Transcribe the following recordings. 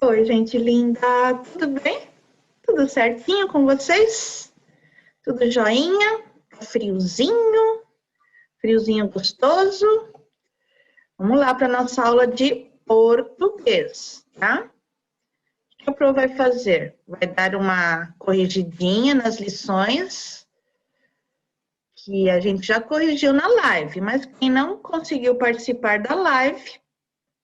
Oi, gente linda, tudo bem? Tudo certinho com vocês? Tudo joinha? Friozinho? Friozinho gostoso? Vamos lá para nossa aula de português, tá? O que a Pro vai fazer? Vai dar uma corrigidinha nas lições que a gente já corrigiu na live, mas quem não conseguiu participar da live,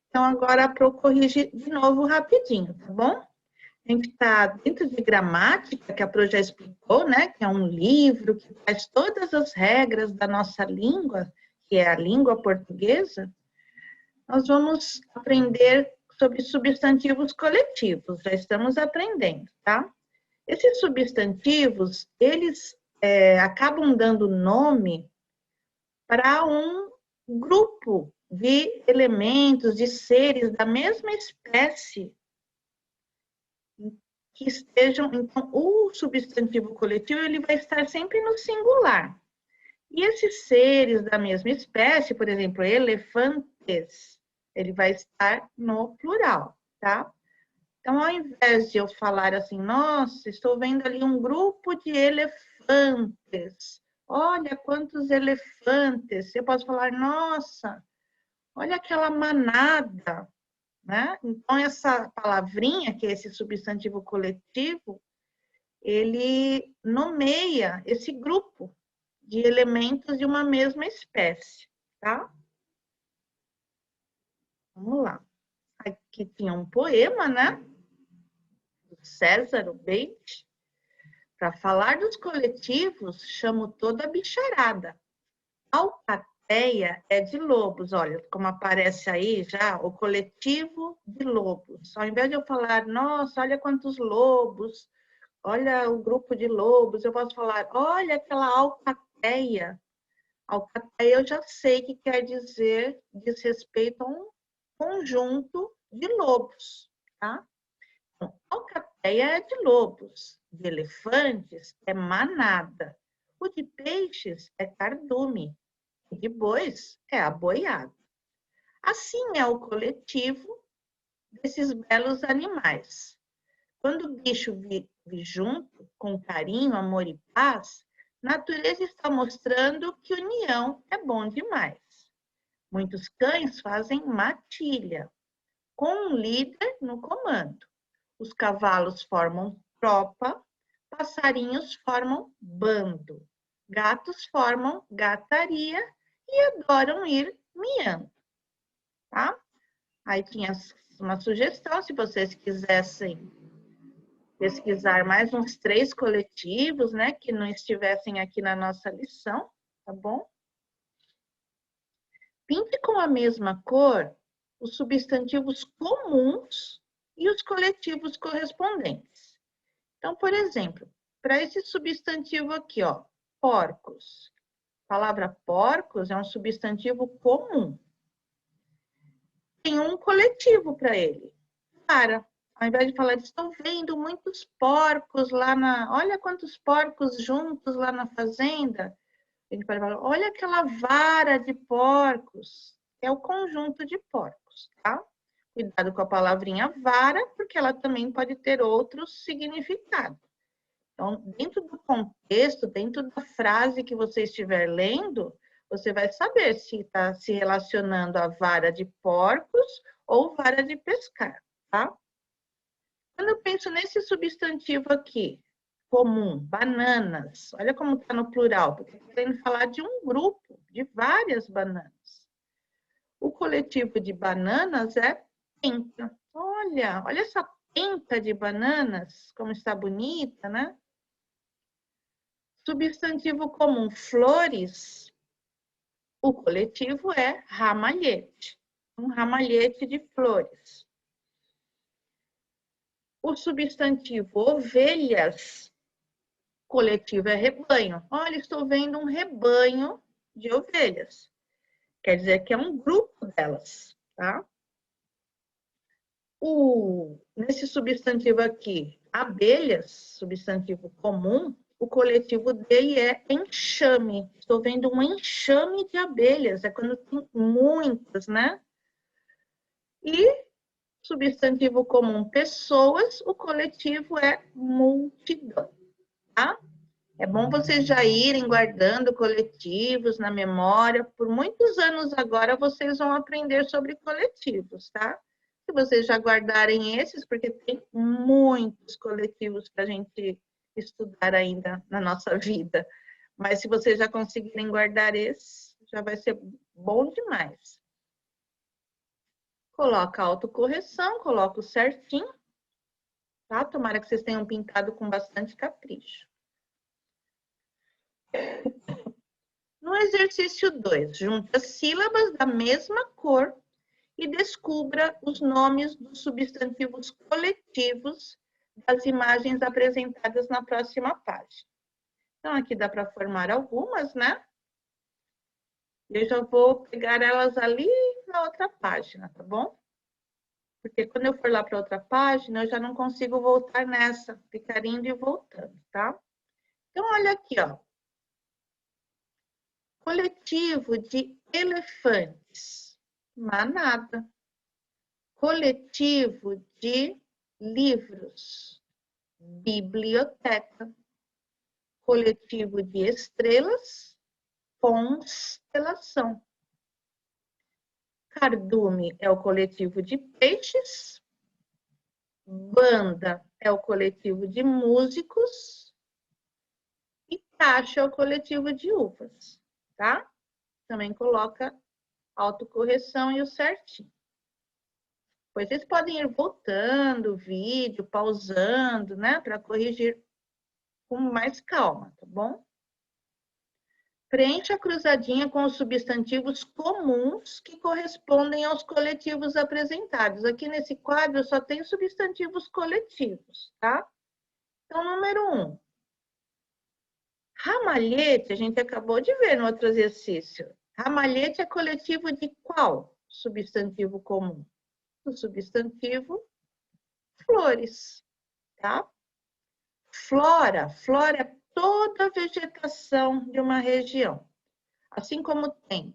então agora a Pro corrige de novo rapidinho, tá bom? A gente está dentro de gramática, que a Pro já explicou, né? Que é um livro que traz todas as regras da nossa língua, que é a língua portuguesa. Nós vamos aprender sobre substantivos coletivos, já estamos aprendendo, tá? Esses substantivos, eles acabam dando nome para um grupo de elementos, de seres da mesma espécie que estejam, então, o substantivo coletivo, ele vai estar sempre no singular. E esses seres da mesma espécie, por exemplo, elefantes, ele vai estar no plural, tá? Então, ao invés de eu falar assim, nossa, estou vendo ali um grupo de elefantes, olha quantos elefantes, eu posso falar, nossa, olha aquela manada, né? Então, essa palavrinha, que é esse substantivo coletivo, ele nomeia esse grupo de elementos de uma mesma espécie, tá? Vamos lá. Aqui tinha um poema, né? Do César Ubeit. Para falar dos coletivos, chamo toda a bicharada. Alcateia é de lobos, olha, como aparece aí já, o coletivo de lobos. Ao invés de eu falar, nossa, olha quantos lobos, olha o grupo de lobos, eu posso falar, olha aquela alcateia. Alcateia eu já sei que quer dizer, diz respeito a um conjunto de lobos, tá? Então, alcateia é de lobos, de elefantes é manada, o de peixes é cardume, e de bois é aboiado. Assim é o coletivo desses belos animais. Quando o bicho vive junto, com carinho, amor e paz, natureza está mostrando que união é bom demais. Muitos cães fazem matilha, com um líder no comando. Os cavalos formam tropa, passarinhos formam bando, gatos formam gataria e adoram ir miando, tá? Aí tinha uma sugestão, se vocês quisessem pesquisar mais uns 3 coletivos, né, que não estivessem aqui na nossa lição, tá bom? Pinte com a mesma cor os substantivos comuns e os coletivos correspondentes. Então, por exemplo, para esse substantivo aqui, ó, porcos. A palavra porcos é um substantivo comum. Tem um coletivo para ele. Para. Ao invés de falar, estou vendo muitos porcos lá na... Olha quantos porcos juntos lá na fazenda. A gente pode falar, olha aquela vara de porcos. É o conjunto de porcos, tá? Cuidado com a palavrinha vara, porque ela também pode ter outros significados. Então, dentro do contexto, dentro da frase que você estiver lendo, você vai saber se está se relacionando a vara de porcos ou vara de pescar, tá? Quando eu penso nesse substantivo aqui, comum, bananas, olha como está no plural, porque está querendo falar de um grupo, de várias bananas. O coletivo de bananas é penca. Olha essa penca de bananas, como está bonita, né? Substantivo comum, flores, o coletivo é ramalhete. Um ramalhete de flores. O substantivo ovelhas, coletivo é rebanho. Olha, estou vendo um rebanho de ovelhas. Quer dizer que é um grupo delas, tá? Nesse substantivo aqui, abelhas, substantivo comum, o coletivo dele é enxame. Estou vendo um enxame de abelhas, é quando tem muitas, né? E Substantivo comum, pessoas. O coletivo é multidão, tá? É bom vocês já irem guardando coletivos na memória. Por muitos anos agora, vocês vão aprender sobre coletivos, tá? Se vocês já guardarem esses, porque tem muitos coletivos para a gente estudar ainda na nossa vida. Mas se vocês já conseguirem guardar esses, já vai ser bom demais. Coloca a autocorreção, coloca o certinho, tá? Tomara que vocês tenham pintado com bastante capricho. No exercício 2, junte as sílabas da mesma cor e descubra os nomes dos substantivos coletivos das imagens apresentadas na próxima página. Então, aqui dá para formar algumas, né? Eu já vou pegar elas ali na outra página, tá bom? Porque quando eu for lá para outra página, eu já não consigo voltar nessa, ficar indo e voltando, tá? Então, olha aqui, ó. Coletivo de elefantes, manada. Coletivo de livros, biblioteca. Coletivo de estrelas, constelação. Cardume é o coletivo de peixes. Banda é o coletivo de músicos. E taxa é o coletivo de uvas, tá? Também coloca autocorreção e o certinho. Depois vocês podem ir voltando o vídeo, pausando, né? Para corrigir com mais calma, tá bom? Preencha a cruzadinha com os substantivos comuns que correspondem aos coletivos apresentados. Aqui nesse quadro só tem substantivos coletivos, tá? Então, número 1. Ramalhete, a gente acabou de ver no outro exercício. Ramalhete é coletivo de qual substantivo comum? O substantivo flores, tá? Flora é toda a vegetação de uma região. Assim como tem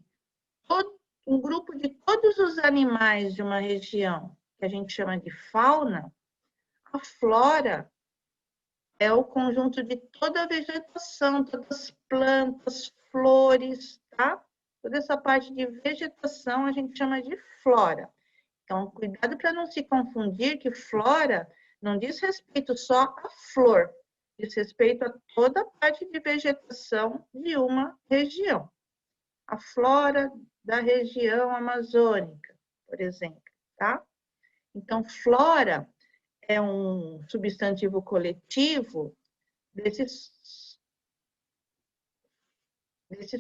um grupo de todos os animais de uma região, que a gente chama de fauna, a flora é o conjunto de toda a vegetação, todas as plantas, flores, tá? Toda essa parte de vegetação a gente chama de flora. Então, cuidado para não se confundir que flora não diz respeito só à flor, diz respeito a toda a parte de vegetação de uma região. A flora da região amazônica, por exemplo, tá? Então, flora é um substantivo coletivo desse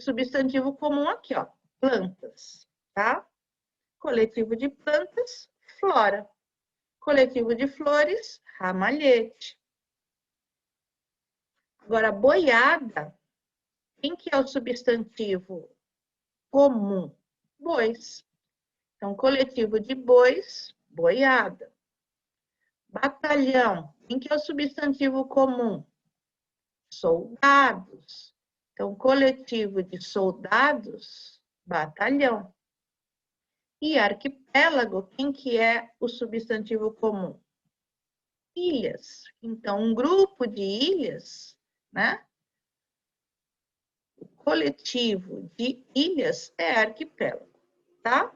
substantivo comum aqui, ó, plantas, tá? Coletivo de plantas, flora. Coletivo de flores, ramalhete. Agora, boiada, quem que é o substantivo comum? Bois. Então, coletivo de bois, boiada. Batalhão, quem que é o substantivo comum? Soldados. Então, coletivo de soldados, batalhão. E arquipélago, quem que é o substantivo comum? Ilhas. Então, um grupo de ilhas, né? O coletivo de ilhas é arquipélago, tá?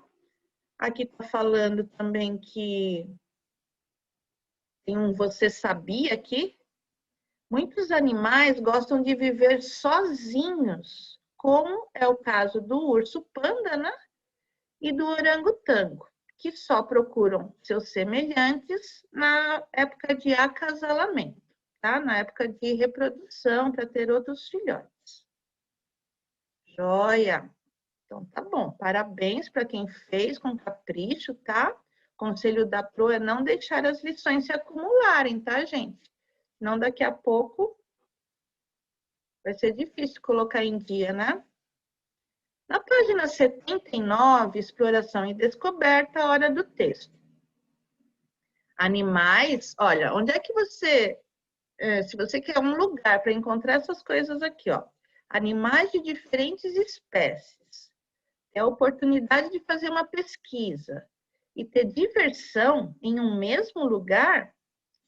Aqui tá falando também que tem um você sabia aqui? Muitos animais gostam de viver sozinhos, como é o caso do urso panda, né? E do orangotango, que só procuram seus semelhantes na época de acasalamento, tá? Na época de reprodução, para ter outros filhotes. Joia! Então, tá bom. Parabéns para quem fez com capricho, tá? Conselho da Pro é não deixar as lições se acumularem, tá, gente? Senão, daqui a pouco, vai ser difícil colocar em dia, né? Na página 79, exploração e descoberta, a hora do texto. Animais, olha, onde é que você, se você quer um lugar para encontrar essas coisas aqui, ó. Animais de diferentes espécies. É a oportunidade de fazer uma pesquisa e ter diversão em um mesmo lugar?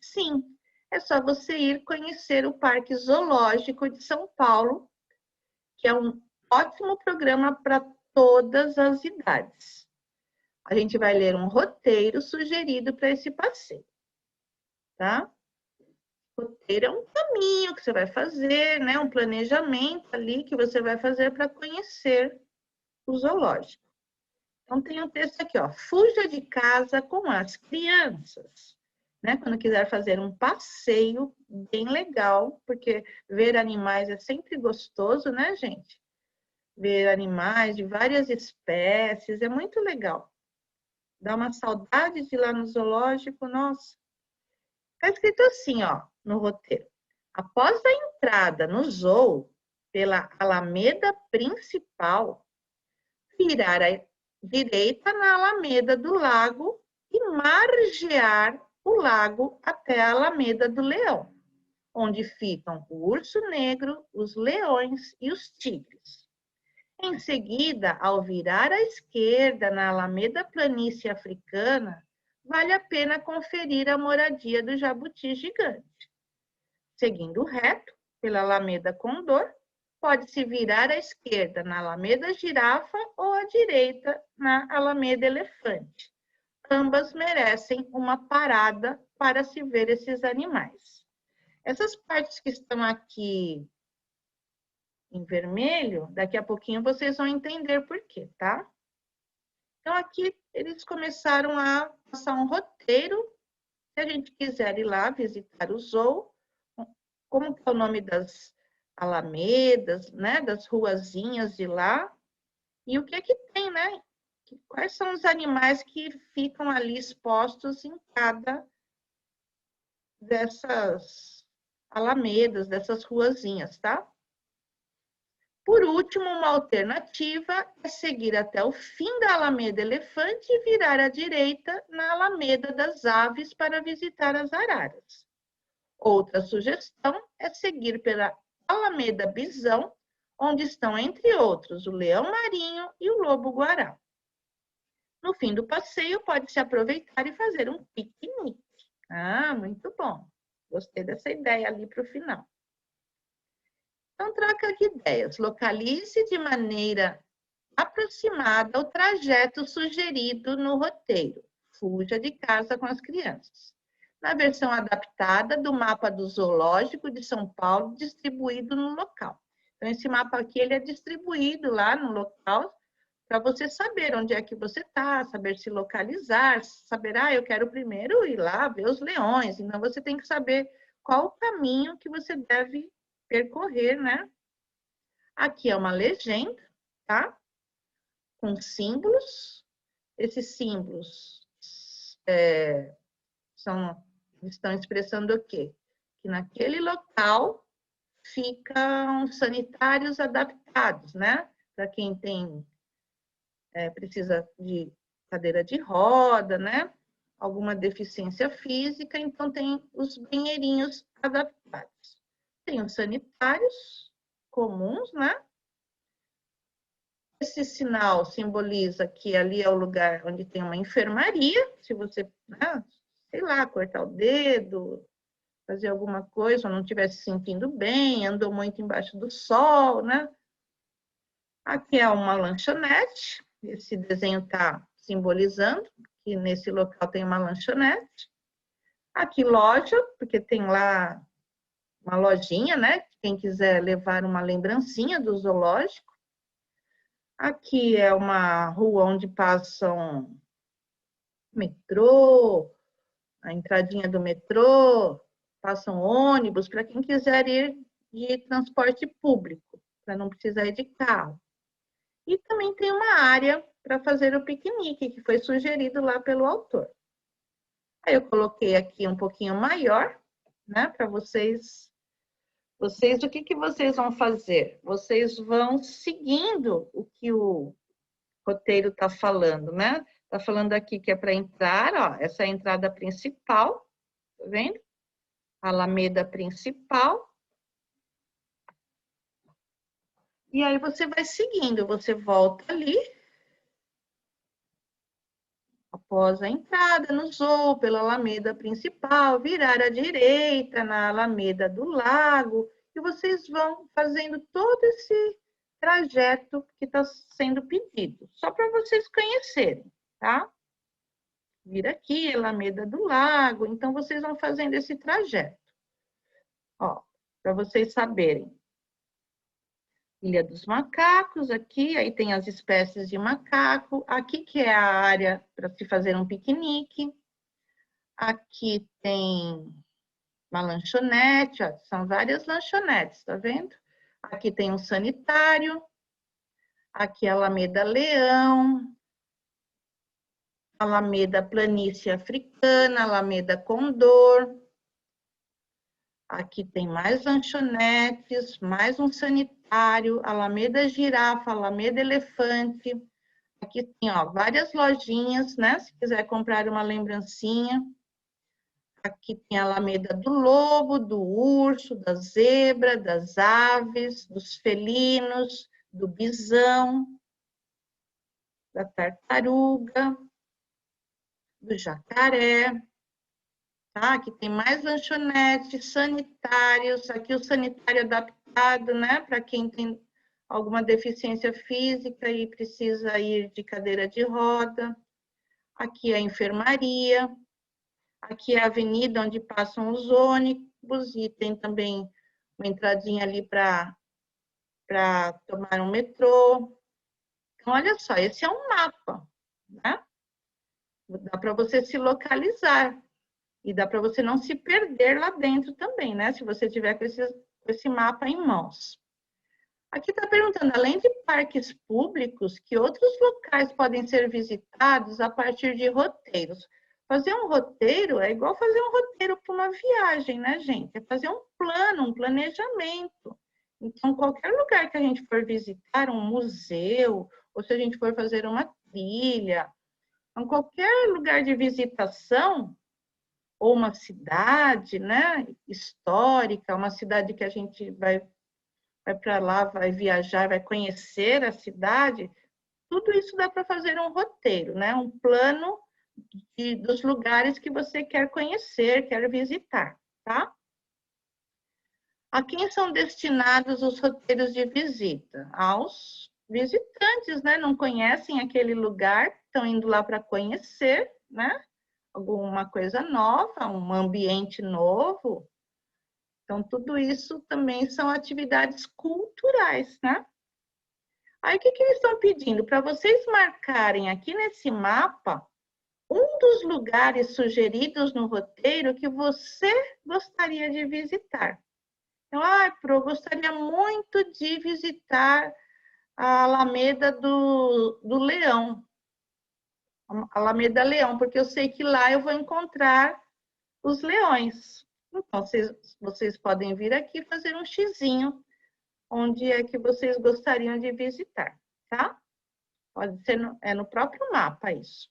Sim, é só você ir conhecer o Parque Zoológico de São Paulo, que é um ótimo programa para todas as idades. A gente vai ler um roteiro sugerido para esse passeio, tá? O roteiro é um caminho que você vai fazer, né? Um planejamento ali que você vai fazer para conhecer o zoológico. Então, tem um texto aqui, ó. Fuja de casa com as crianças. Né? Quando quiser fazer um passeio bem legal, porque ver animais é sempre gostoso, né, gente? Ver animais de várias espécies é muito legal. Dá uma saudade de ir lá no zoológico, nossa. Está escrito assim, ó, no roteiro. Após a entrada no zoo, pela alameda principal, virar à direita na alameda do lago e margear o lago até a alameda do leão, onde ficam o urso negro, os leões e os tigres. Em seguida, ao virar à esquerda na alameda planície africana, vale a pena conferir a moradia do jabuti gigante. Seguindo reto, pela alameda Condor, pode-se virar à esquerda na alameda Girafa ou à direita na alameda Elefante. Ambas merecem uma parada para se ver esses animais. Essas partes que estão aqui em vermelho, daqui a pouquinho vocês vão entender por quê, tá? Então, aqui eles começaram a passar um roteiro. Se a gente quiser ir lá visitar o zoo, como que é o nome das alamedas, né? Das ruazinhas de lá. E o que é que tem, né? Quais são os animais que ficam ali expostos em cada dessas alamedas, dessas ruazinhas, tá? Por último, uma alternativa é seguir até o fim da Alameda Elefante e virar à direita na Alameda das Aves para visitar as araras. Outra sugestão é seguir pela Alameda Bisão, onde estão, entre outros, o leão marinho e o lobo-guará. No fim do passeio, pode-se aproveitar e fazer um piquenique. Ah, muito bom. Gostei dessa ideia ali para o final. Então, troca de ideias. Localize de maneira aproximada o trajeto sugerido no roteiro. Fuja de casa com as crianças. Na versão adaptada do mapa do Zoológico de São Paulo, distribuído no local. Então, esse mapa aqui ele é distribuído lá no local para você saber onde é que você está, saber se localizar, saber, eu quero primeiro ir lá ver os leões. Então, você tem que saber qual o caminho que você deve percorrer, né? Aqui é uma legenda, tá? Com símbolos. Esses símbolos estão expressando o quê? Que naquele local ficam sanitários adaptados, né? Para quem precisa de cadeira de roda, né? Alguma deficiência física, então tem os banheirinhos adaptados. Tem os sanitários comuns, né? Esse sinal simboliza que ali é o lugar onde tem uma enfermaria, se você, sei lá, cortar o dedo, fazer alguma coisa, ou não estiver se sentindo bem, andou muito embaixo do sol, né? Aqui é uma lanchonete, esse desenho está simbolizando que nesse local tem uma lanchonete. Aqui loja, porque tem lá uma lojinha, né? Quem quiser levar uma lembrancinha do zoológico. Aqui é uma rua onde passam metrô, a entradinha do metrô, passam ônibus, para quem quiser ir de transporte público, para não precisar ir de carro. E também tem uma área para fazer o piquenique, que foi sugerido lá pelo autor. Aí eu coloquei aqui um pouquinho maior, né, para vocês. O que vocês vão fazer? Vocês vão seguindo o que o roteiro está falando, né? Está falando aqui que é para entrar, ó, essa é a entrada principal, tá vendo? Alameda principal. E aí você vai seguindo, você volta ali. Após a entrada no Zoo, pela Alameda principal, virar à direita na Alameda do Lago, e vocês vão fazendo todo esse trajeto que está sendo pedido, só para vocês conhecerem, tá? Vira aqui, Alameda do Lago, então vocês vão fazendo esse trajeto. Ó, para vocês saberem. Ilha dos Macacos, aqui, aí tem as espécies de macaco. Aqui que é a área para se fazer um piquenique. Aqui tem uma lanchonete, ó, são várias lanchonetes, tá vendo? Aqui tem um sanitário. Aqui é a Alameda Leão. Alameda Planície Africana, Alameda Condor. Aqui tem mais lanchonetes, mais um sanitário, Alameda Girafa, Alameda Elefante. Aqui tem, ó, várias lojinhas, né? Se quiser comprar uma lembrancinha. Aqui tem a Alameda do Lobo, do Urso, da Zebra, das Aves, dos Felinos, do Bisão, da Tartaruga, do Jacaré. Tá? Aqui tem mais lanchonetes, sanitários, aqui o sanitário adaptado, né? Para quem tem alguma deficiência física e precisa ir de cadeira de roda. Aqui é a enfermaria. Aqui é a avenida onde passam os ônibus e tem também uma entradinha ali para tomar um metrô. Então, olha só, esse é um mapa, né? Dá para você se localizar. E dá para você não se perder lá dentro também, né? Se você tiver com esse mapa em mãos. Aqui está perguntando, além de parques públicos, que outros locais podem ser visitados a partir de roteiros? Fazer um roteiro é igual fazer um roteiro para uma viagem, né, gente? É fazer um plano, um planejamento. Então, qualquer lugar que a gente for visitar, um museu, ou se a gente for fazer uma trilha, então, qualquer lugar de visitação, ou uma cidade, né, histórica, uma cidade que a gente vai para lá, vai viajar, vai conhecer a cidade, tudo isso dá para fazer um roteiro, né, um plano dos lugares que você quer conhecer, quer visitar, tá? A quem são destinados os roteiros de visita? Aos visitantes, né, não conhecem aquele lugar, estão indo lá para conhecer, né? Alguma coisa nova, um ambiente novo. Então, tudo isso também são atividades culturais, né? Aí, o que eles estão pedindo? Para vocês marcarem aqui nesse mapa um dos lugares sugeridos no roteiro que você gostaria de visitar. Então, Pro, gostaria muito de visitar a Alameda do Leão. Alameda Leão, porque eu sei que lá eu vou encontrar os leões. Então, vocês podem vir aqui fazer um xizinho, onde é que vocês gostariam de visitar, tá? Pode ser no próprio mapa isso.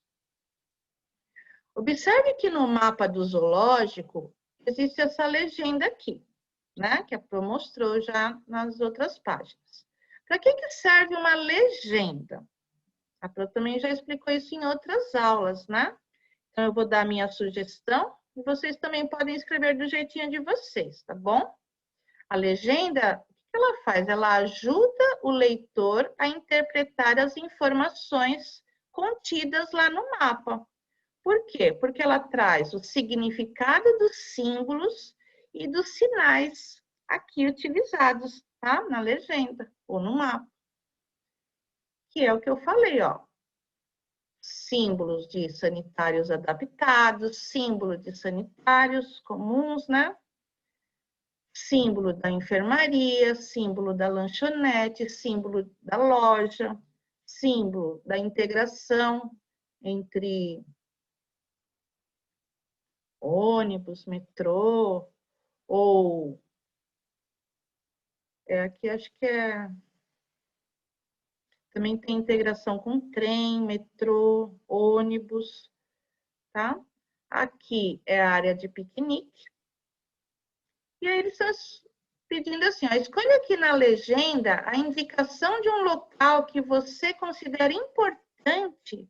Observe que no mapa do zoológico existe essa legenda aqui, né? Que a Pro mostrou já nas outras páginas. Para que serve uma legenda? A Pro também já explicou isso em outras aulas, né? Então, eu vou dar a minha sugestão e vocês também podem escrever do jeitinho de vocês, tá bom? A legenda, o que ela faz? Ela ajuda o leitor a interpretar as informações contidas lá no mapa. Por quê? Porque ela traz o significado dos símbolos e dos sinais aqui utilizados, tá? Na legenda ou no mapa. Que é o que eu falei, ó. Símbolos de sanitários adaptados, símbolo de sanitários comuns, né? Símbolo da enfermaria, símbolo da lanchonete, símbolo da loja, símbolo da integração entre ônibus, metrô, ou aqui acho que também tem integração com trem, metrô, ônibus, tá? Aqui é a área de piquenique. E aí eles estão pedindo assim, ó, escolha aqui na legenda a indicação de um local que você considera importante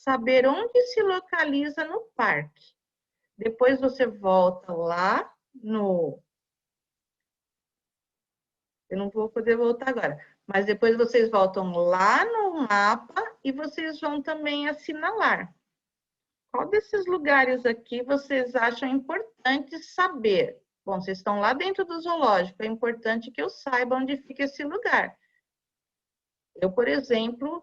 saber onde se localiza no parque. Depois você volta lá no... Eu não vou poder voltar agora, mas depois vocês voltam lá no mapa e vocês vão também assinalar. Qual desses lugares aqui vocês acham importante saber? Bom, vocês estão lá dentro do zoológico, é importante que eu saiba onde fica esse lugar. Eu, por exemplo,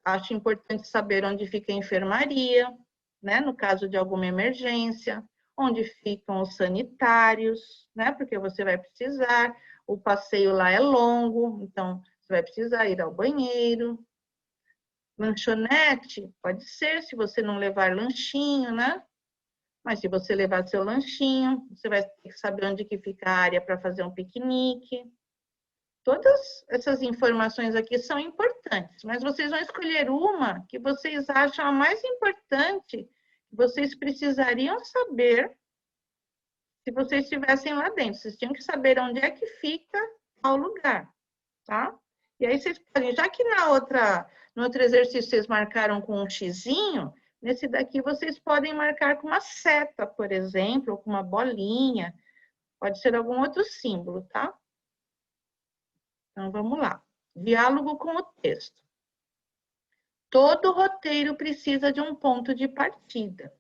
acho importante saber onde fica a enfermaria, né, no caso de alguma emergência, onde ficam os sanitários, né, porque você vai precisar, o passeio lá é longo, então você vai precisar ir ao banheiro. Lanchonete, pode ser, se você não levar lanchinho, né? Mas se você levar seu lanchinho, você vai ter que saber onde que fica a área para fazer um piquenique. Todas essas informações aqui são importantes, mas vocês vão escolher uma que vocês acham a mais importante, que vocês precisariam saber se vocês estivessem lá dentro. Vocês tinham que saber onde é que fica tal lugar, tá? E aí vocês podem, já que no outro exercício vocês marcaram com um xizinho, nesse daqui vocês podem marcar com uma seta, por exemplo, ou com uma bolinha, pode ser algum outro símbolo, tá? Então, vamos lá. Diálogo com o texto. Todo roteiro precisa de um ponto de partida.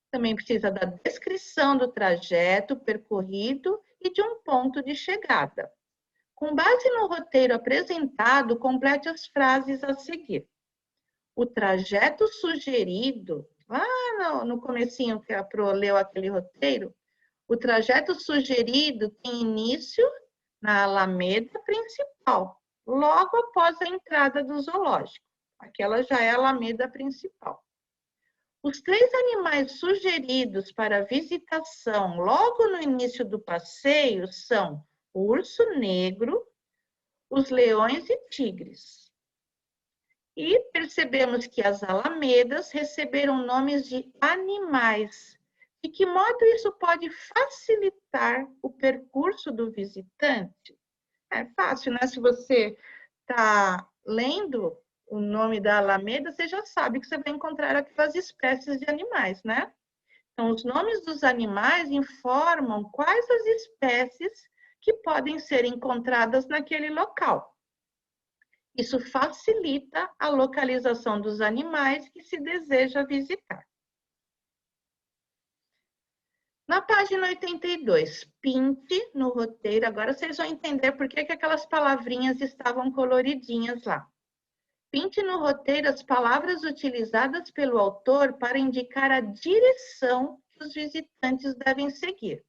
Também precisa da descrição do trajeto percorrido e de um ponto de chegada. Com base no roteiro apresentado, complete as frases a seguir. O trajeto sugerido, lá no comecinho que a Pro leu aquele roteiro, o trajeto sugerido tem início na Alameda principal, logo após a entrada do zoológico. Aquela já é a Alameda principal. Os 3 animais sugeridos para visitação logo no início do passeio são o urso negro, os leões e tigres. E percebemos que as alamedas receberam nomes de animais. De que modo isso pode facilitar o percurso do visitante? É fácil, né? Se você está lendo o nome da alameda, você já sabe que você vai encontrar aquelas espécies de animais, né? Então, os nomes dos animais informam quais as espécies que podem ser encontradas naquele local. Isso facilita a localização dos animais que se deseja visitar. Na página 82, pinte no roteiro, agora vocês vão entender por que aquelas palavrinhas estavam coloridinhas lá. Pinte no roteiro as palavras utilizadas pelo autor para indicar a direção que os visitantes devem seguir.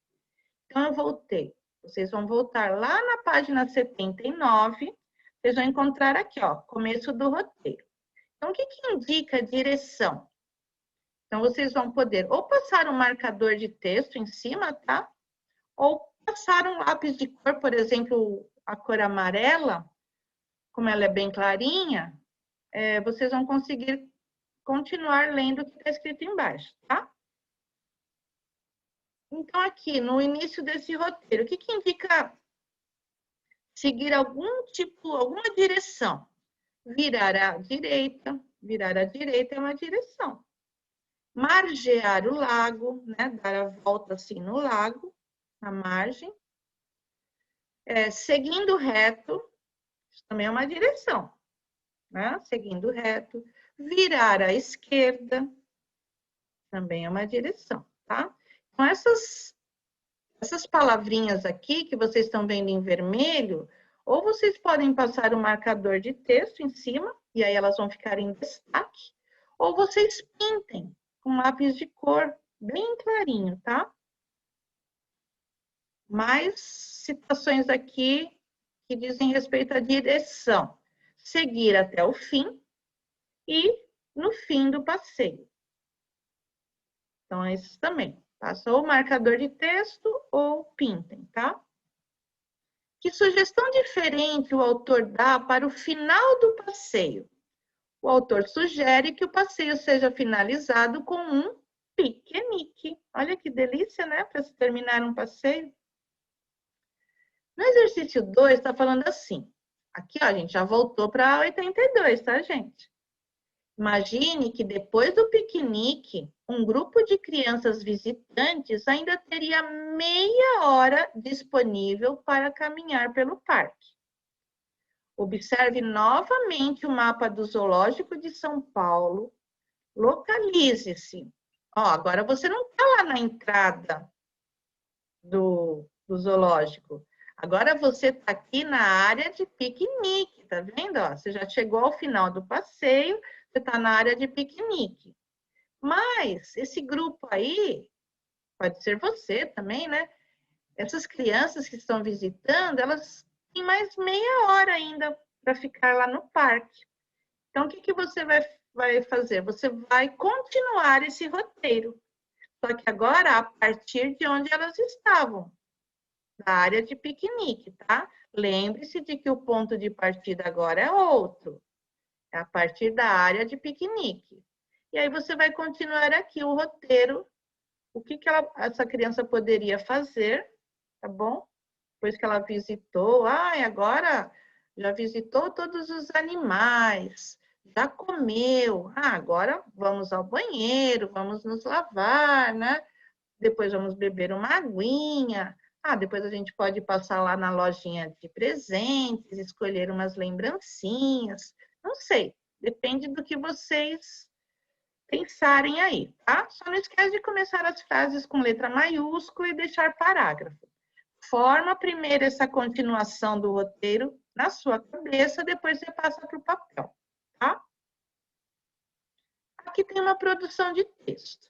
Então, eu voltei. Vocês vão voltar lá na página 79, vocês vão encontrar aqui, ó, começo do roteiro. Então, o que indica a direção? Então, vocês vão poder ou passar um marcador de texto em cima, tá? Ou passar um lápis de cor, por exemplo, a cor amarela, como ela é bem clarinha, vocês vão conseguir continuar lendo o que está escrito embaixo, tá? Então, aqui, no início desse roteiro, o que indica seguir alguma direção? Virar à direita é uma direção. Margear o lago, né? Dar a volta assim no lago, na margem. Seguindo reto, isso também é uma direção, né? Seguindo reto. Virar à esquerda, também é uma direção, tá? Então, essas palavrinhas aqui que vocês estão vendo em vermelho, ou vocês podem passar o marcador de texto em cima, e aí elas vão ficar em destaque, ou vocês pintem com lápis de cor bem clarinho, tá? Mais citações aqui que dizem respeito à direção. Seguir até o fim e no fim do passeio. Então, esses também. Passou o marcador de texto ou pintem, tá? Que sugestão diferente o autor dá para o final do passeio? O autor sugere que o passeio seja finalizado com um piquenique. Olha que delícia, né? Para se terminar um passeio. No exercício 2, está falando assim. Aqui, ó, a gente já voltou para 82, tá, gente? Imagine que depois do piquenique, um grupo de crianças visitantes ainda teria meia hora disponível para caminhar pelo parque. Observe novamente o mapa do Zoológico de São Paulo. Localize-se. Agora você não está lá na entrada do zoológico. Agora você está aqui na área de piquenique, tá vendo? Você já chegou ao final do passeio, você está na área de piquenique. Mas esse grupo aí, pode ser você também, né? Essas crianças que estão visitando, elas têm mais meia hora ainda para ficar lá no parque. Então, o que você vai fazer? Você vai continuar esse roteiro. Só que agora, a partir de onde elas estavam, da área de piquenique, tá? Lembre-se de que o ponto de partida agora é outro. É a partir da área de piquenique. E aí você vai continuar aqui o roteiro, o que essa criança poderia fazer, tá bom? Depois que ela visitou, agora já visitou todos os animais, já comeu, agora vamos ao banheiro, vamos nos lavar, né? Depois vamos beber uma aguinha, depois a gente pode passar lá na lojinha de presentes, escolher umas lembrancinhas, não sei, depende do que vocês pensarem aí, tá? Só não esquece de começar as frases com letra maiúscula e deixar parágrafo. Forma primeiro essa continuação do roteiro na sua cabeça, depois você passa para o papel, tá? Aqui tem uma produção de texto.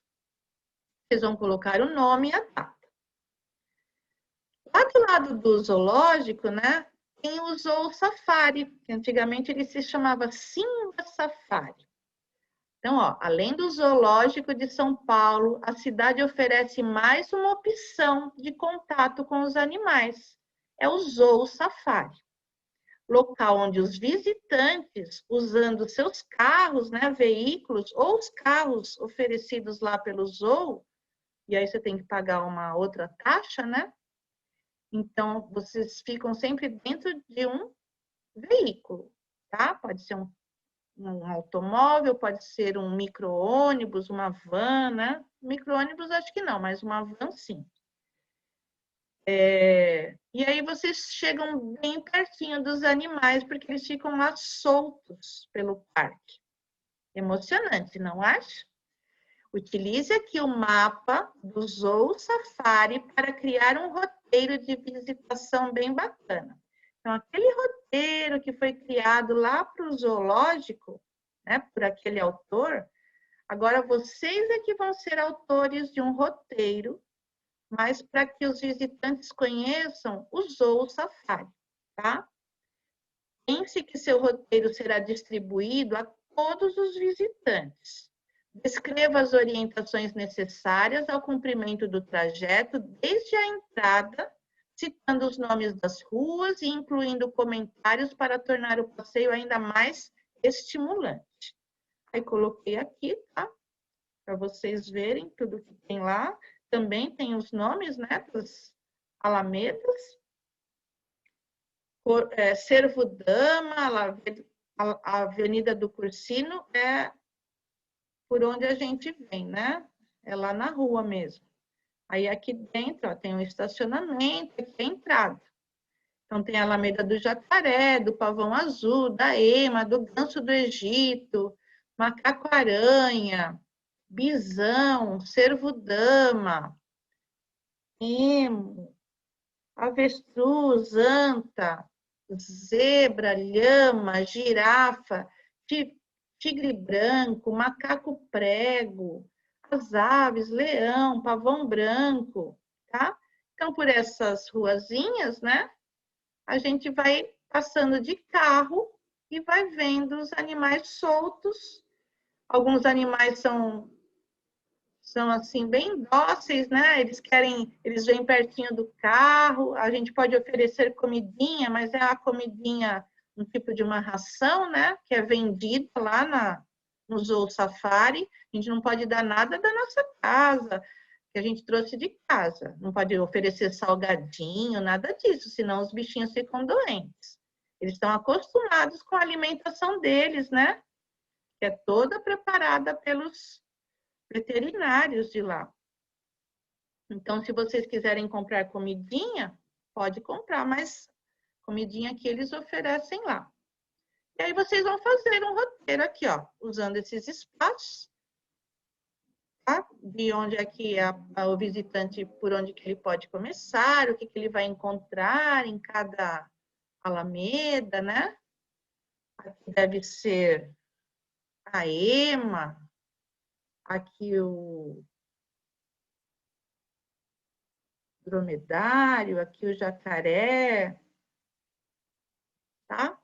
Vocês vão colocar o nome e a data. Lá do lado do zoológico, né, tem o Zoo Safari, que antigamente ele se chamava Simba Safari. Então, além do Zoológico de São Paulo, a cidade oferece mais uma opção de contato com os animais. É o Zoo Safari. Local onde os visitantes, usando seus carros, né, veículos, ou os carros oferecidos lá pelo zoo, e aí você tem que pagar uma outra taxa, né? Então, vocês ficam sempre dentro de um veículo, tá? Pode ser um automóvel, pode ser um micro-ônibus, uma van, né? Micro-ônibus acho que não, mas uma van sim. E aí vocês chegam bem pertinho dos animais, porque eles ficam lá soltos pelo parque. Emocionante, não acha? Utilize aqui o mapa do Zoo Safari para criar um roteiro de visitação bem bacana. Então, aquele roteiro que foi criado lá para o zoológico, né, por aquele autor, agora vocês é que vão ser autores de um roteiro, mas para que os visitantes conheçam o Zoo Safari, tá? Pense que seu roteiro será distribuído a todos os visitantes. Descreva as orientações necessárias ao cumprimento do trajeto desde a entrada, citando os nomes das ruas e incluindo comentários para tornar o passeio ainda mais estimulante. Aí coloquei aqui, tá? Para vocês verem tudo que tem lá. Também tem os nomes, né, das alamedas. Cervo Dama, a Avenida do Cursino é por onde a gente vem, né? É lá na rua mesmo. Aí aqui dentro tem um estacionamento, aqui é a entrada. Então tem a Alameda do Jacaré, do Pavão Azul, da Ema, do Ganso do Egito, Macaco-Aranha, Bisão, Cervo-Dama, Emo, Avestruz, Anta, Zebra, Lhama, Girafa, Tigre branco, macaco prego, as aves, leão, pavão branco, tá? Então, por essas ruazinhas, né? A gente vai passando de carro e vai vendo os animais soltos. Alguns animais são assim bem dóceis, né? Eles vêm pertinho do carro. A gente pode oferecer comidinha, mas é a comidinha um tipo de uma ração, né? Que é vendida lá no Zoo Safari. A gente não pode dar nada da nossa casa, que a gente trouxe de casa. Não pode oferecer salgadinho, nada disso, senão os bichinhos ficam doentes. Eles estão acostumados com a alimentação deles, né? que é toda preparada pelos veterinários de lá. Então, se vocês quiserem comprar comidinha, pode comprar, mas comidinha que eles oferecem lá. E aí vocês vão fazer um roteiro aqui, ó, usando esses espaços, tá? De onde é que o visitante, por onde que ele pode começar, o que que ele vai encontrar em cada alameda, né? Aqui deve ser a ema, aqui o dromedário, aqui o jacaré, tá?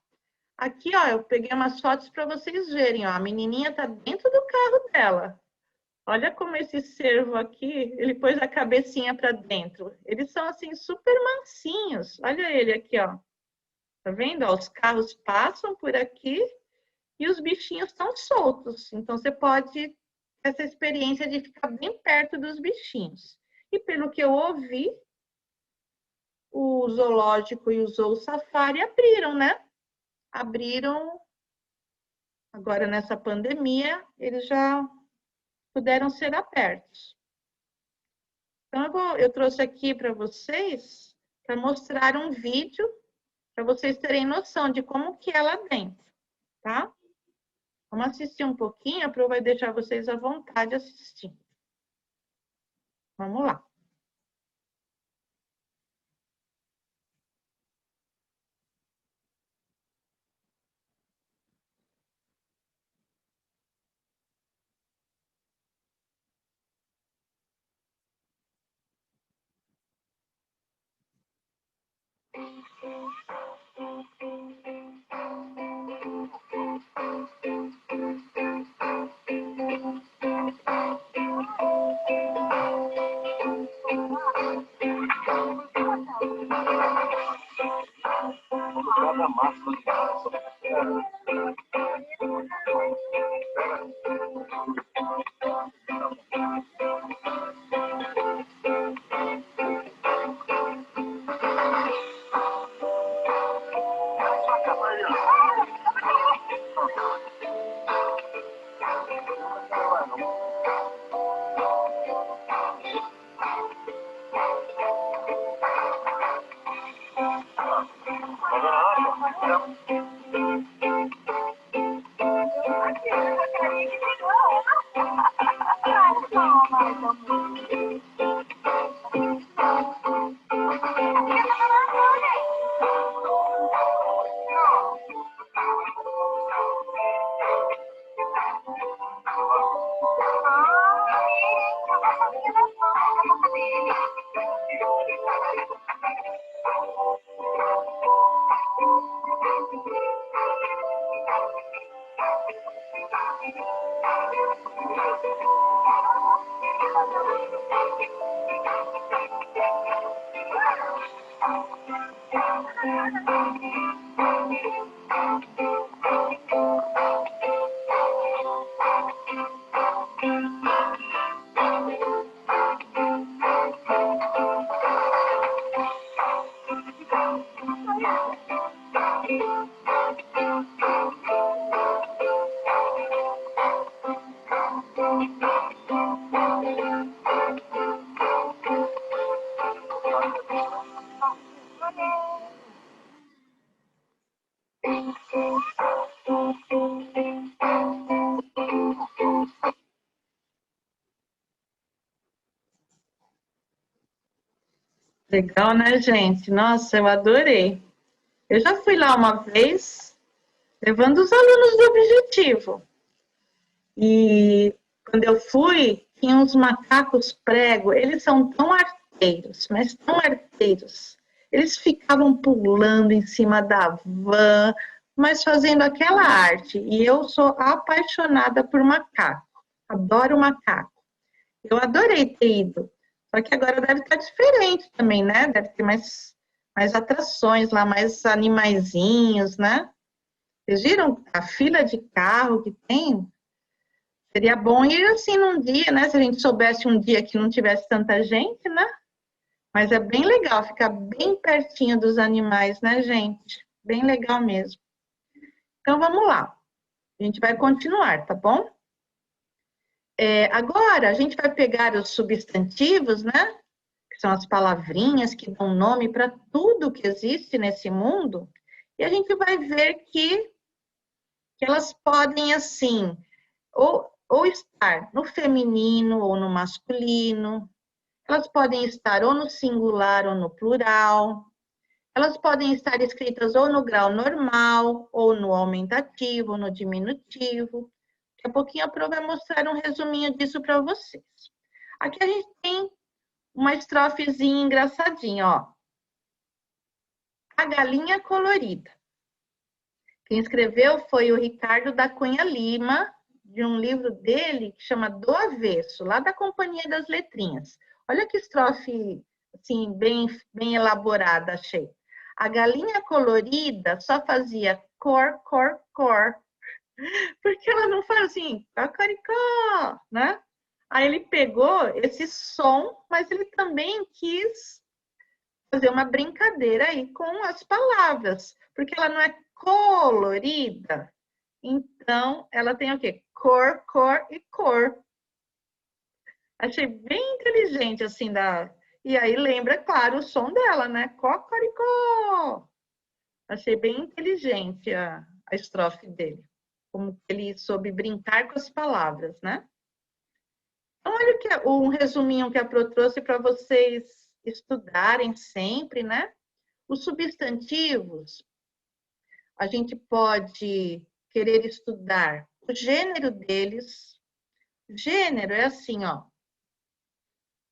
Aqui, ó, eu peguei umas fotos para vocês verem, ó, a menininha tá dentro do carro dela. Olha como esse cervo aqui, ele pôs a cabecinha para dentro. Eles são, assim, super mansinhos. Olha ele aqui, ó. Tá vendo? Ó, os carros passam por aqui e os bichinhos estão soltos. Então, você pode ter essa experiência de ficar bem perto dos bichinhos. E pelo que eu ouvi, o zoológico e o zoo safari abriram, né? Abriram agora nessa pandemia, eles já puderam ser abertos. Então, eu trouxe aqui para vocês, para mostrar um vídeo, para vocês terem noção de como que é lá dentro, tá? Vamos assistir um pouquinho, a Pro vai deixar vocês à vontade assistindo. Vamos lá. Legal, né, gente? Nossa, eu adorei. Eu já fui lá uma vez, levando os alunos do Objetivo. E quando eu fui, tinha uns macacos prego. Eles são tão arteiros, mas tão arteiros. Eles ficavam pulando em cima da van, mas fazendo aquela arte. E eu sou apaixonada por macaco. Adoro macaco. Eu adorei ter ido. Só que agora deve estar diferente também, né? Deve ter mais atrações lá, mais animaizinhos, né? Vocês viram a fila de carro que tem? Seria bom ir assim num dia, né? Se a gente soubesse um dia que não tivesse tanta gente, né? Mas é bem legal, ficar bem pertinho dos animais, né, gente? Bem legal mesmo. Então, vamos lá. A gente vai continuar, tá bom? Agora, a gente vai pegar os substantivos, né? Que são as palavrinhas que dão nome para tudo que existe nesse mundo. E a gente vai ver que elas podem, assim, ou estar no feminino ou no masculino. Elas podem estar ou no singular ou no plural. Elas podem estar escritas ou no grau normal, ou no aumentativo, ou no diminutivo. Daqui a pouquinho a Pro vai mostrar um resuminho disso para vocês. Aqui a gente tem uma estrofezinha engraçadinha, ó. A galinha colorida. Quem escreveu foi o Ricardo da Cunha Lima, de um livro dele que chama Do Avesso, lá da Companhia das Letrinhas. Olha que estrofe, assim, bem elaborada, achei. A galinha colorida só fazia cor, cor, cor. Porque ela não fala assim, cacaricó, né? Aí ele pegou esse som, mas ele também quis fazer uma brincadeira aí com as palavras, porque ela não é colorida. Então, ela tem o quê? Cor, cor e cor. Achei bem inteligente, assim, E aí lembra, claro, o som dela, né? Cocoricó. Achei bem inteligente a estrofe dele. Como ele soube brincar com as palavras, né? Então, olha um resuminho que a Pro trouxe para vocês estudarem sempre, né? Os substantivos, a gente pode querer estudar o gênero deles. Gênero é assim, ó.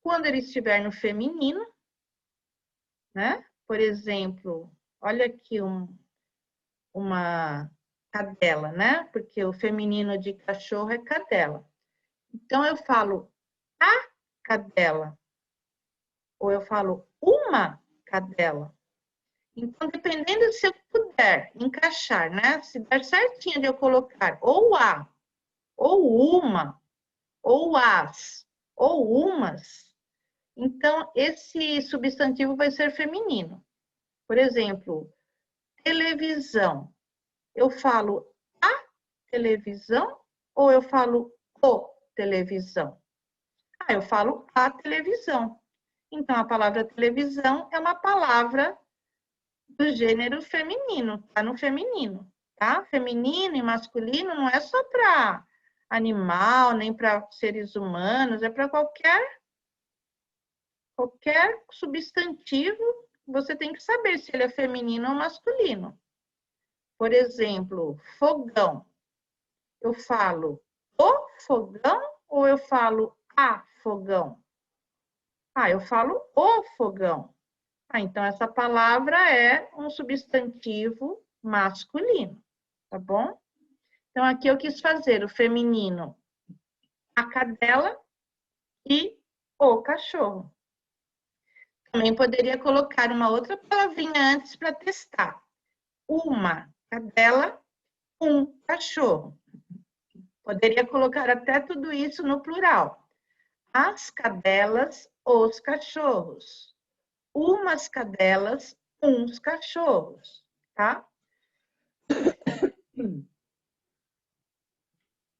Quando ele estiver no feminino, né? Por exemplo, olha aqui uma cadela, né? Porque o feminino de cachorro é cadela. Então, eu falo a cadela. Ou eu falo uma cadela. Então, dependendo se eu puder encaixar, né? Se der certinho de eu colocar ou a, ou uma, ou as, ou umas, então esse substantivo vai ser feminino. Por exemplo, televisão. Eu falo a televisão ou eu falo o televisão? Eu falo a televisão. Então, a palavra televisão é uma palavra do gênero feminino, tá no feminino, tá? Feminino e masculino não é só para animal, nem para seres humanos, é para qualquer substantivo, você tem que saber se ele é feminino ou masculino. Por exemplo, fogão. Eu falo o fogão ou eu falo a fogão? Eu falo o fogão. Então, essa palavra é um substantivo masculino, tá bom? Então, aqui eu quis fazer o feminino, a cadela e o cachorro. Também poderia colocar uma outra palavrinha antes para testar. Uma cadela, um cachorro. Poderia colocar até tudo isso no plural. As cadelas, os cachorros. Umas cadelas, uns cachorros, tá?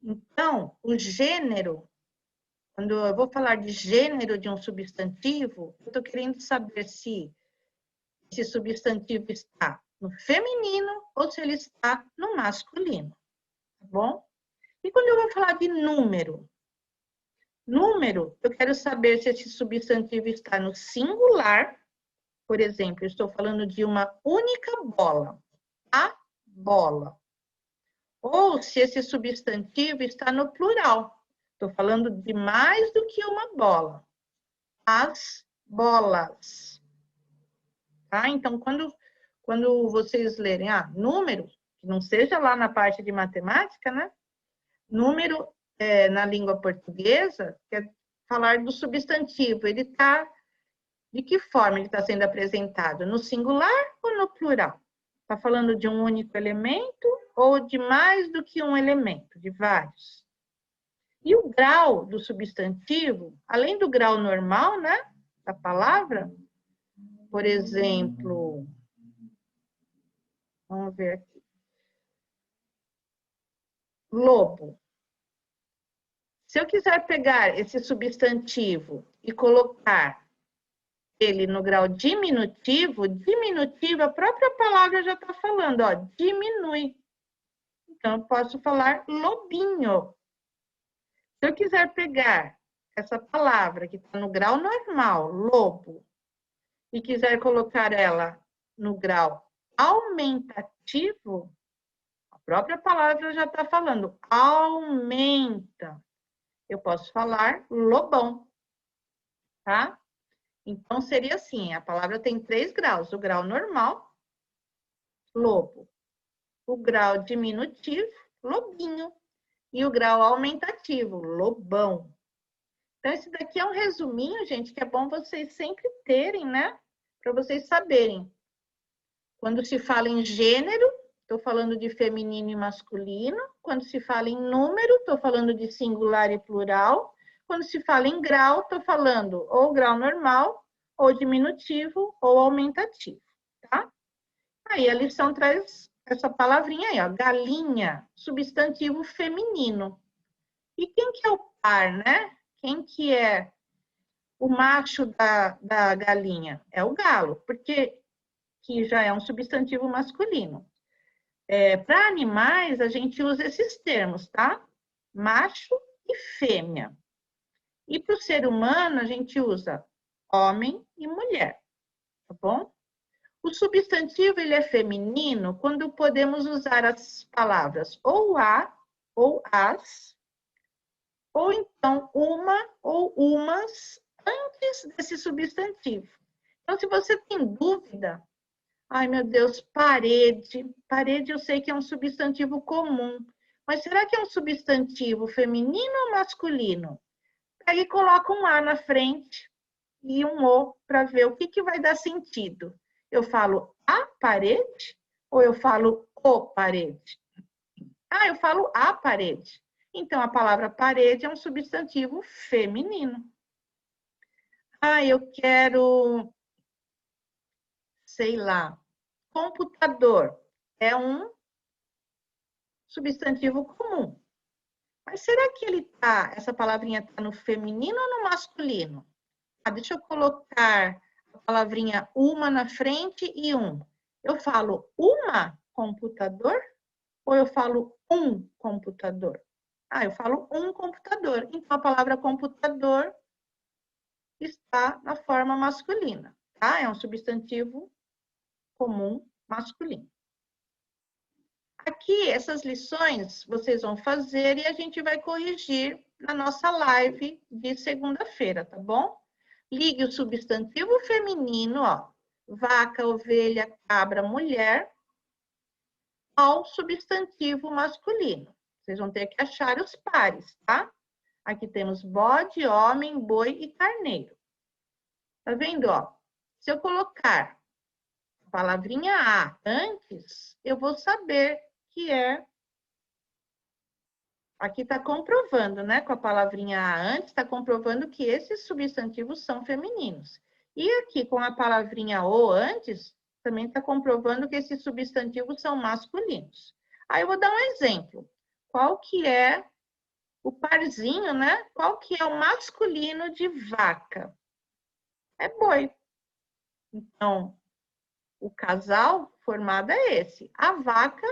Então, o gênero, quando eu vou falar de gênero de um substantivo, eu estou querendo saber se esse substantivo está no feminino ou se ele está no masculino, tá bom? E quando eu vou falar de número? Número, eu quero saber se esse substantivo está no singular. Por exemplo, eu estou falando de uma única bola, a bola. Ou se esse substantivo está no plural. Estou falando de mais do que uma bola. As bolas. Tá? Então, quando vocês lerem número, que não seja lá na parte de matemática, né? Número na língua portuguesa quer falar do substantivo. Ele está... De que forma ele está sendo apresentado? No singular ou no plural? Está falando de um único elemento ou de mais do que um elemento, de vários? E o grau do substantivo, além do grau normal, né, da palavra, por exemplo, vamos ver aqui. lobo. Se eu quiser pegar esse substantivo e colocar ele no grau diminutivo, diminutivo, a própria palavra já está falando, ó, diminui. Então, eu posso falar lobinho. Se eu quiser pegar essa palavra que está no grau normal, lobo, e quiser colocar ela no grau aumentativo, a própria palavra já está falando, aumenta. Eu posso falar lobão, tá? Então, seria assim, a palavra tem 3 graus. O grau normal, lobo. O grau diminutivo, lobinho. E o grau aumentativo, lobão. Então, esse daqui é um resuminho, gente, que é bom vocês sempre terem, né? Para vocês saberem. Quando se fala em gênero, estou falando de feminino e masculino. Quando se fala em número, estou falando de singular e plural. Quando se fala em grau, estou falando ou grau normal, ou diminutivo, ou aumentativo, tá? Aí a lição traz essa palavrinha aí, ó, galinha, substantivo feminino. E quem que é o par, né? Quem que é o macho da galinha? É o galo, porque que já é um substantivo masculino. Para animais, a gente usa esses termos, tá? Macho e fêmea. E para o ser humano, a gente usa homem e mulher, tá bom? O substantivo, ele é feminino quando podemos usar as palavras ou a, ou as, ou então uma ou umas antes desse substantivo. Então, se você tem dúvida, ai meu Deus, parede. Parede eu sei que é um substantivo comum, mas será que é um substantivo feminino ou masculino? Aí coloca um A na frente e um O para ver o que vai dar sentido. Eu falo a parede ou eu falo o parede? Ah, eu falo a parede. Então, a palavra parede é um substantivo feminino. Ah, eu quero, sei lá, computador. É um substantivo comum. Mas será que essa palavrinha está no feminino ou no masculino? Ah, deixa eu colocar a palavrinha uma na frente e um. Eu falo uma computador ou eu falo um computador? Ah, eu falo um computador. Então, a palavra computador está na forma masculina, tá? É um substantivo comum masculino. Aqui, essas lições vocês vão fazer e a gente vai corrigir na nossa live de segunda-feira, tá bom? Ligue o substantivo feminino, ó, vaca, ovelha, cabra, mulher, ao substantivo masculino. Vocês vão ter que achar os pares, tá? Aqui temos bode, homem, boi e carneiro. Tá vendo, ó? Se eu colocar a palavrinha a antes, eu vou saber que é... Aqui está comprovando, né? Com a palavrinha a antes, está comprovando que esses substantivos são femininos. E aqui, com a palavrinha o antes, também está comprovando que esses substantivos são masculinos. Aí eu vou dar um exemplo. Qual que é o parzinho, né? Qual que é o masculino de vaca? É boi. Então, o casal formado é esse. A vaca,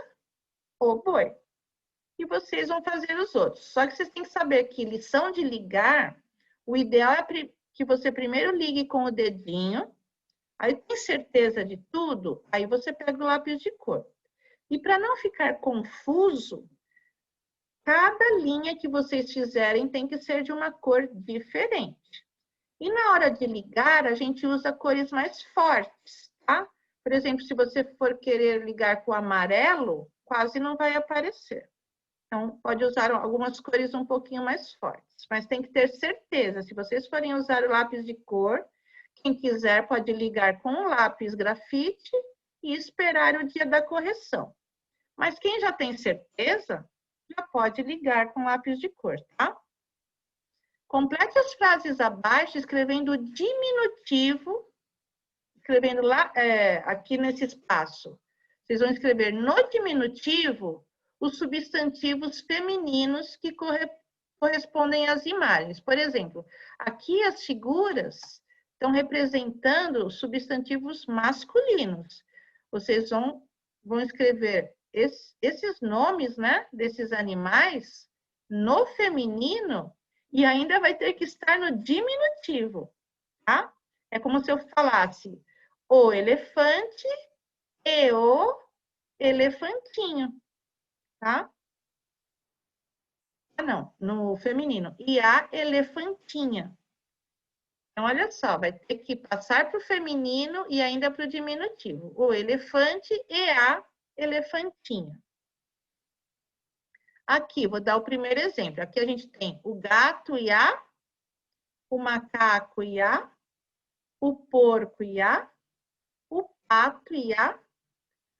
o boi. E vocês vão fazer os outros. Só que vocês têm que saber que lição de ligar, o ideal é que você primeiro ligue com o dedinho, aí tem certeza de tudo, aí você pega o lápis de cor. E para não ficar confuso, cada linha que vocês fizerem tem que ser de uma cor diferente. E na hora de ligar, a gente usa cores mais fortes, tá? Por exemplo, se você for querer ligar com amarelo, quase não vai aparecer. Então, pode usar algumas cores um pouquinho mais fortes, mas tem que ter certeza. Se vocês forem usar o lápis de cor, quem quiser pode ligar com o lápis grafite e esperar o dia da correção. Mas quem já tem certeza, já pode ligar com lápis de cor, tá? Complete as frases abaixo escrevendo o diminutivo, escrevendo lá, aqui nesse espaço. Vocês vão escrever no diminutivo os substantivos femininos que correspondem às imagens. Por exemplo, aqui as figuras estão representando substantivos masculinos. Vocês vão escrever esses nomes, né, desses animais no feminino e ainda vai ter que estar no diminutivo, tá? É como se eu falasse o elefante e o elefantinho, tá? Ah, não, no feminino. E a elefantinha. Então, olha só, vai ter que passar para o feminino e ainda para o diminutivo. O elefante e a elefantinha. Aqui, vou dar o primeiro exemplo. Aqui a gente tem o gato e o macaco e o porco e o pato e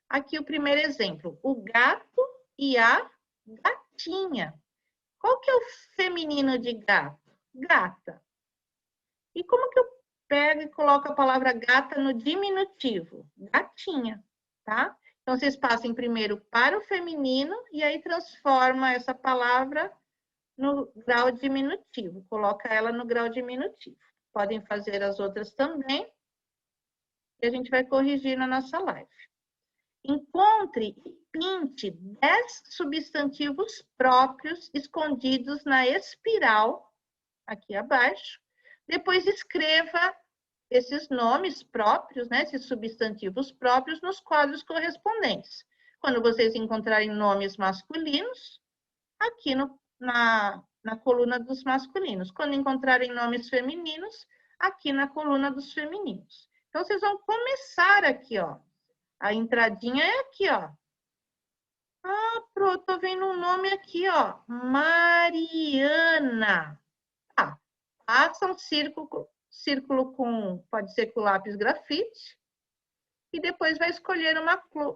Aqui o primeiro exemplo, o gato e a gatinha. Qual que é o feminino de gato? Gata. E como que eu pego e coloco a palavra gata no diminutivo? Gatinha, tá? Então, vocês passem primeiro para o feminino e aí transforma essa palavra no grau diminutivo. Coloca ela no grau diminutivo. Podem fazer as outras também. E a gente vai corrigir na nossa live. Encontre e pinte 10 substantivos próprios escondidos na espiral, aqui abaixo. Depois escreva esses nomes próprios, né, esses substantivos próprios, nos quadros correspondentes. Quando vocês encontrarem nomes masculinos, aqui na coluna dos masculinos. Quando encontrarem nomes femininos, aqui na coluna dos femininos. Então, vocês vão começar aqui, ó. A entradinha é aqui, ó. Ah, pronto, tô vendo um nome aqui, ó. Mariana. Tá. Passa um círculo com, pode ser com lápis grafite. E depois vai escolher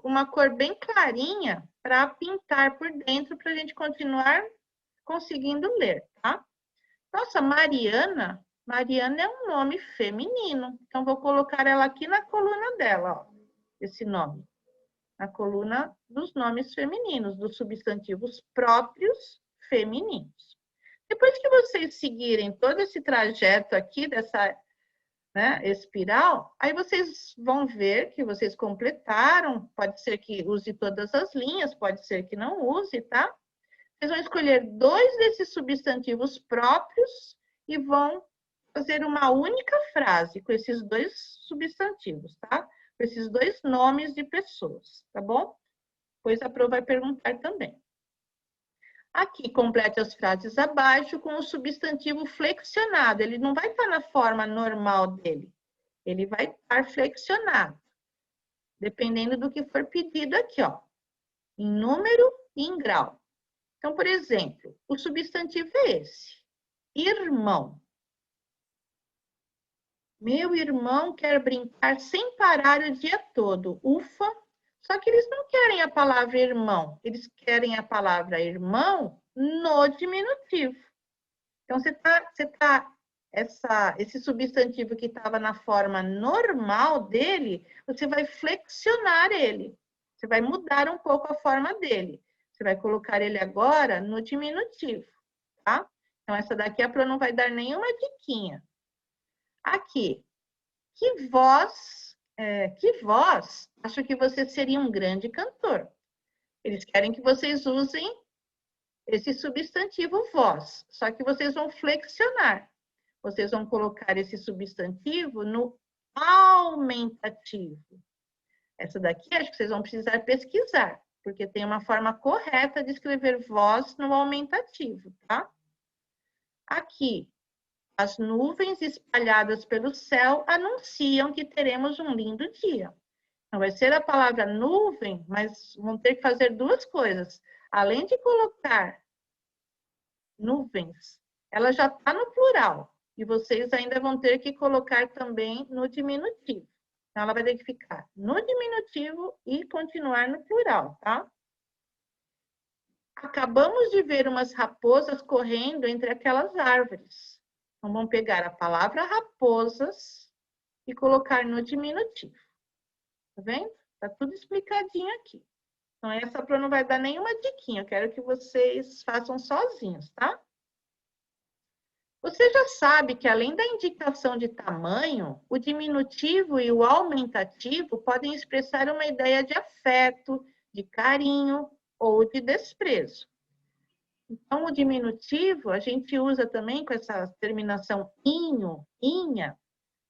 uma cor bem clarinha para pintar por dentro para a gente continuar conseguindo ler, tá? Nossa, Mariana é um nome feminino. Então, vou colocar ela aqui na coluna dela, ó. Esse nome. Na coluna dos nomes femininos, dos substantivos próprios femininos. Depois que vocês seguirem todo esse trajeto aqui dessa, né, espiral, aí vocês vão ver que vocês completaram, pode ser que use todas as linhas, pode ser que não use, tá? Vocês vão escolher 2 desses substantivos próprios e vão fazer uma única frase com esses 2 substantivos, tá? Com esses 2 nomes de pessoas, tá bom? Pois a Pro vai perguntar também. Aqui, complete as frases abaixo com o substantivo flexionado. Ele não vai estar na forma normal dele. Ele vai estar flexionado. Dependendo do que for pedido aqui, ó. Em número e em grau. Então, por exemplo, o substantivo é esse. Irmão. Meu irmão quer brincar sem parar o dia todo. Ufa! Só que eles não querem a palavra irmão. Eles querem a palavra irmão no diminutivo. Então, esse substantivo que estava na forma normal dele, você vai flexionar ele. Você vai mudar um pouco a forma dele. Você vai colocar ele agora no diminutivo, tá? Então, essa daqui a Pro não vai dar nenhuma diquinha. Aqui, que voz, acho que você seria um grande cantor. Eles querem que vocês usem esse substantivo voz, só que vocês vão flexionar. Vocês vão colocar esse substantivo no aumentativo. Essa daqui, acho que vocês vão precisar pesquisar, porque tem uma forma correta de escrever voz no aumentativo, tá? Aqui, as nuvens espalhadas pelo céu anunciam que teremos um lindo dia. Então, vai ser a palavra nuvem, mas vão ter que fazer 2 coisas. Além de colocar nuvens, ela já está no plural. E vocês ainda vão ter que colocar também no diminutivo. Então, ela vai ter que ficar no diminutivo e continuar no plural, tá? Acabamos de ver umas raposas correndo entre aquelas árvores. Então, vamos pegar a palavra raposas e colocar no diminutivo. Tá vendo? Tá tudo explicadinho aqui. Então, essa Pro não vai dar nenhuma diquinha. Eu quero que vocês façam sozinhos, tá? Você já sabe que, além da indicação de tamanho, o diminutivo e o aumentativo podem expressar uma ideia de afeto, de carinho ou de desprezo. Então, o diminutivo, a gente usa também com essa terminação inho, inha.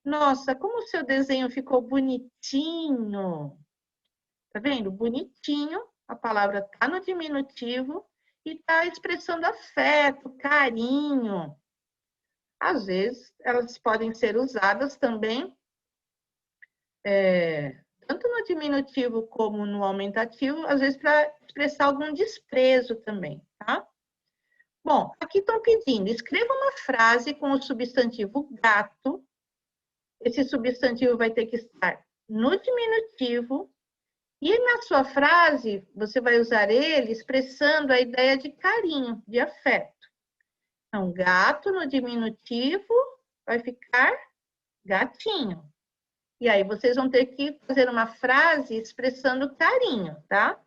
Nossa, como o seu desenho ficou bonitinho. Tá vendo? Bonitinho, a palavra está no diminutivo e está expressando afeto, carinho. Às vezes, elas podem ser usadas também, tanto no diminutivo como no aumentativo, às vezes para expressar algum desprezo também, tá? Bom, aqui estão pedindo, escreva uma frase com o substantivo gato. Esse substantivo vai ter que estar no diminutivo. E na sua frase, você vai usar ele expressando a ideia de carinho, de afeto. Então, gato no diminutivo vai ficar gatinho. E aí, vocês vão ter que fazer uma frase expressando carinho, tá?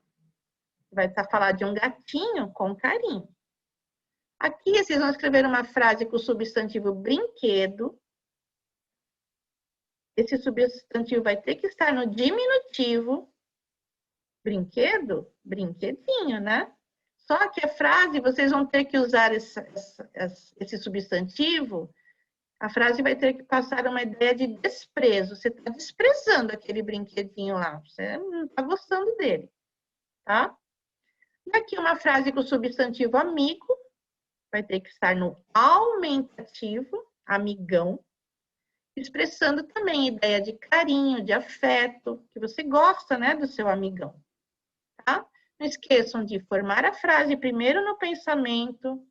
Vai estar falando de um gatinho com carinho. Aqui, vocês vão escrever uma frase com o substantivo brinquedo. Esse substantivo vai ter que estar no diminutivo. Brinquedo? Brinquedinho, né? Só que a frase, vocês vão ter que usar esse substantivo, a frase vai ter que passar uma ideia de desprezo. Você está desprezando aquele brinquedinho lá, você não está gostando dele, tá? E aqui uma frase com o substantivo amigo, vai ter que estar no aumentativo, amigão, expressando também ideia de carinho, de afeto, que você gosta, né, do seu amigão, tá? Não esqueçam de formar a frase primeiro no pensamento.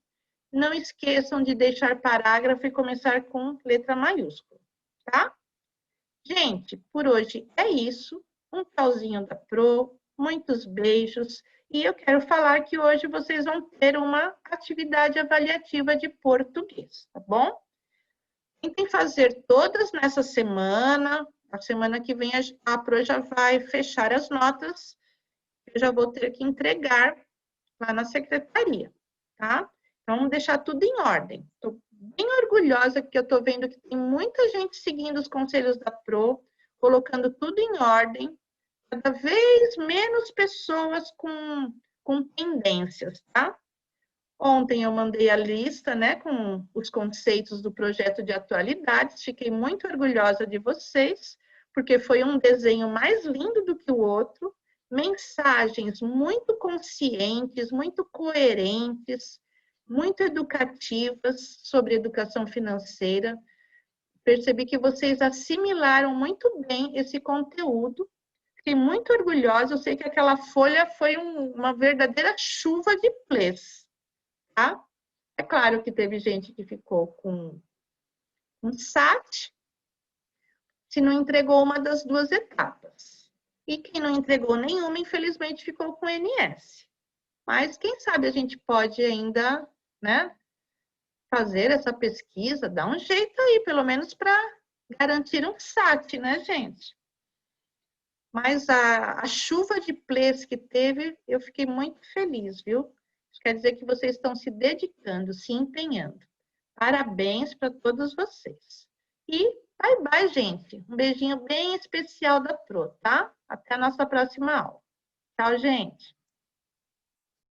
Não esqueçam de deixar parágrafo e começar com letra maiúscula, tá? Gente, por hoje é isso. Um tchauzinho da Pro, muitos beijos. E eu quero falar que hoje vocês vão ter uma atividade avaliativa de português, tá bom? Tentem fazer todas nessa semana. A semana que vem a Pro já vai fechar as notas. Eu já vou ter que entregar lá na secretaria, tá? Então, vamos deixar tudo em ordem. Estou bem orgulhosa que eu estou vendo que tem muita gente seguindo os conselhos da Pro, colocando tudo em ordem, cada vez menos pessoas com pendências, tá? Ontem eu mandei a lista, né, com os conceitos do projeto de atualidades, fiquei muito orgulhosa de vocês, porque foi um desenho mais lindo do que o outro, mensagens muito conscientes, muito coerentes, muito educativas sobre educação financeira. Percebi que vocês assimilaram muito bem esse conteúdo. Fiquei muito orgulhosa. Eu sei que aquela folha foi uma verdadeira chuva de plês, tá? É claro que teve gente que ficou com um SAT, se não entregou uma das duas etapas. E quem não entregou nenhuma, infelizmente, ficou com NS. Mas quem sabe a gente pode ainda, né, fazer essa pesquisa, dar um jeito aí, pelo menos para garantir um SAT, né, gente? Mas a chuva de plês que teve, eu fiquei muito feliz, viu? Isso quer dizer que vocês estão se dedicando, se empenhando. Parabéns para todos vocês. E bye, bye, gente. Um beijinho bem especial da Pro, tá? Até a nossa próxima aula. Tchau, gente.